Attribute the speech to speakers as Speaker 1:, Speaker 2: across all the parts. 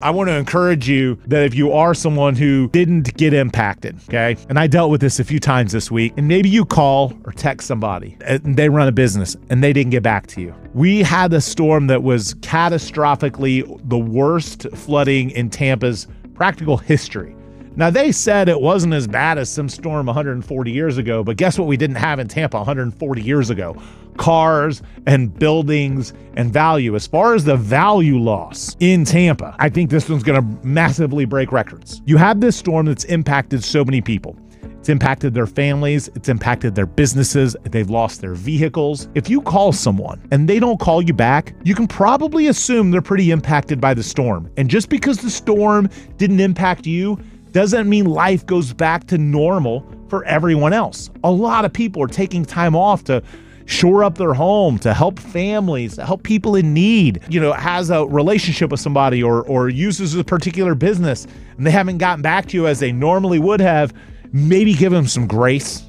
Speaker 1: I want to encourage you that if you are someone who didn't get impacted, okay, and I dealt with this a few times this week, and maybe you call or text somebody and they run a business and they didn't get back to you. We had a storm that was catastrophically the worst flooding in Tampa's practical history. Now, they said it wasn't as bad as some storm 140 years ago, but guess what we didn't have in Tampa 140 years ago? Cars and buildings and value. As far as the value loss in Tampa, I think this one's going to massively break records. You have this storm that's impacted so many people. It's impacted their families. It's impacted their businesses. They've lost their vehicles. If you call someone and they don't call you back, you can probably assume they're pretty impacted by the storm. And just because the storm didn't impact you doesn't mean life goes back to normal for everyone else. A lot of people are taking time off to shore up their home, to help families, to help people in need, has a relationship with somebody or uses a particular business and they haven't gotten back to you as they normally would have. Maybe give them some grace,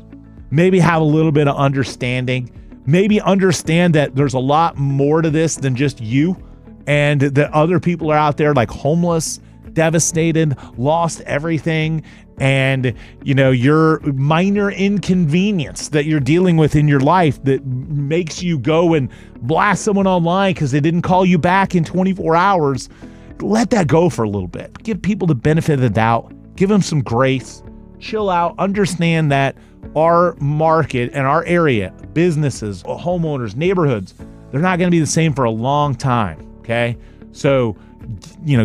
Speaker 1: maybe have a little bit of understanding, maybe understand that there's a lot more to this than just you, and that other people are out there like homeless, devastated, lost everything, and your minor inconvenience that you're dealing with in your life that makes you go and blast someone online because they didn't call you back in 24 hours. Let that go for a little bit. Give people the benefit of the doubt. Give them some grace. Chill out. Understand that our market and our area, businesses, homeowners, neighborhoods, they're not going to be the same for a long time. Okay. So,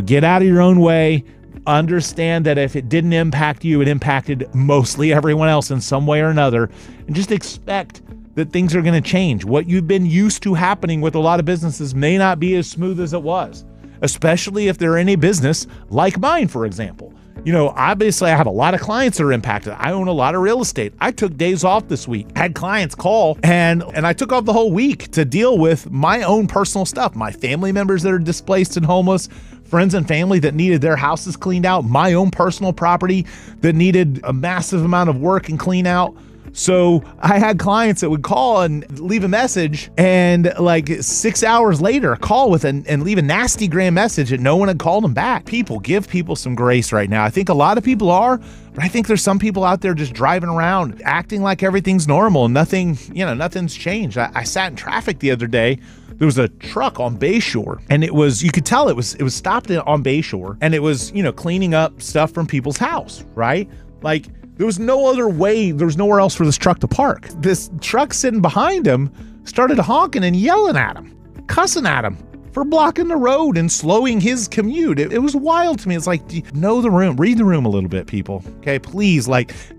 Speaker 1: get out of your own way. Understand that if it didn't impact you, it impacted mostly everyone else in some way or another. And just expect that things are going to change. What you've been used to happening with a lot of businesses may not be as smooth as it was, especially if they're in a business like mine, for example. Obviously I have a lot of clients that are impacted. I own a lot of real estate. I took days off this week. I had clients call and I took off the whole week to deal with my own personal stuff, my family members that are displaced and homeless, friends and family that needed their houses cleaned out, my own personal property that needed a massive amount of work and clean out. So I had clients that would call and leave a message, and like 6 hours later call and leave a nasty grand message that no one had called them back. Give people some grace right now. I think a lot of people are, but I think there's some people out there just driving around acting like everything's normal and nothing's changed. I sat in traffic the other day. There was a truck on Bayshore, and you could tell it was stopped on Bayshore, and it was, cleaning up stuff from people's house, right? Like, there was no other way. There was nowhere else for this truck to park. This truck sitting behind him started honking and yelling at him, cussing at him for blocking the road and slowing his commute. It was wild to me. It's like, know the room, read the room a little bit, people. Okay, please,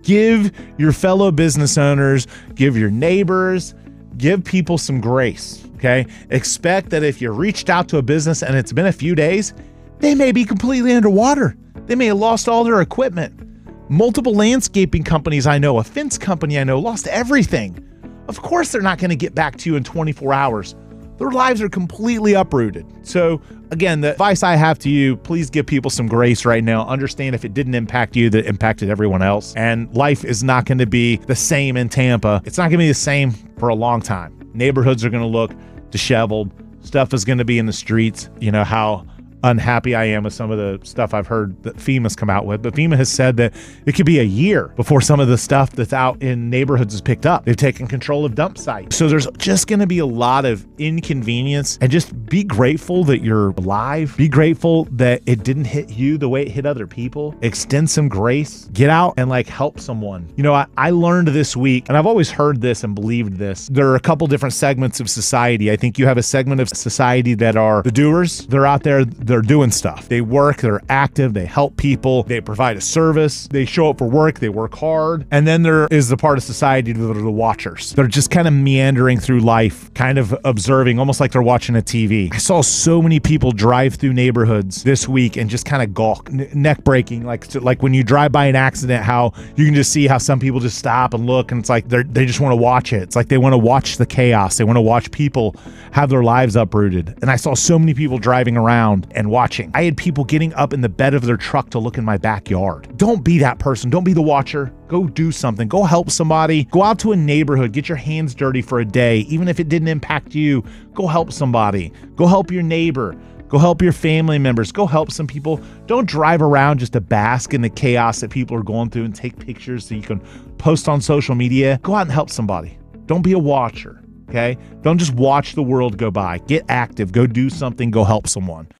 Speaker 1: give your fellow business owners, give your neighbors, give people some grace. Okay, expect that if you reached out to a business and it's been a few days, they may be completely underwater. They may have lost all their equipment. Multiple landscaping companies I know, a fence company I know, lost everything. Of course, they're not going to get back to you in 24 hours. Their lives are completely uprooted. So again, the advice I have to you, please give people some grace right now. Understand if it didn't impact you, that it impacted everyone else. And life is not going to be the same in Tampa. It's not going to be the same for a long time. Neighborhoods are going to look disheveled. Stuff is going to be in the streets. How unhappy I am with some of the stuff I've heard that FEMA's come out with, but FEMA has said that it could be a year before some of the stuff that's out in neighborhoods is picked up. They've taken control of dump sites. So there's just going to be a lot of inconvenience, and just be grateful that you're alive. Be grateful that it didn't hit you the way it hit other people. Extend some grace. Get out and help someone. I learned this week, and I've always heard this and believed this. There are a couple different segments of society. I think you have a segment of society that are the doers. They're out there. They're doing stuff. They work, they're active, they help people, they provide a service, they show up for work, they work hard. And then there is the part of society that are the watchers. They're just kind of meandering through life, kind of observing, almost like they're watching a TV. I saw so many people drive through neighborhoods this week and just kind of gawk, neck breaking, like when you drive by an accident, how you can just see how some people just stop and look, and it's like they just want to watch it. It's like they want to watch the chaos. They want to watch people have their lives uprooted. And I saw so many people driving around and watching. I had people getting up in the bed of their truck to look in my backyard. Don't be that person. Don't be the watcher. Go do something. Go help somebody. Go out to a neighborhood. Get your hands dirty for a day. Even if it didn't impact you, go help somebody. Go help your neighbor. Go Go help your family members. Go help some people. Don't drive around just to bask in the chaos that people are going through and take pictures so you can post on social media. Go out and help somebody. Don't be a watcher, okay? Don't just watch the world go by. Get active. Go do something. Go help someone.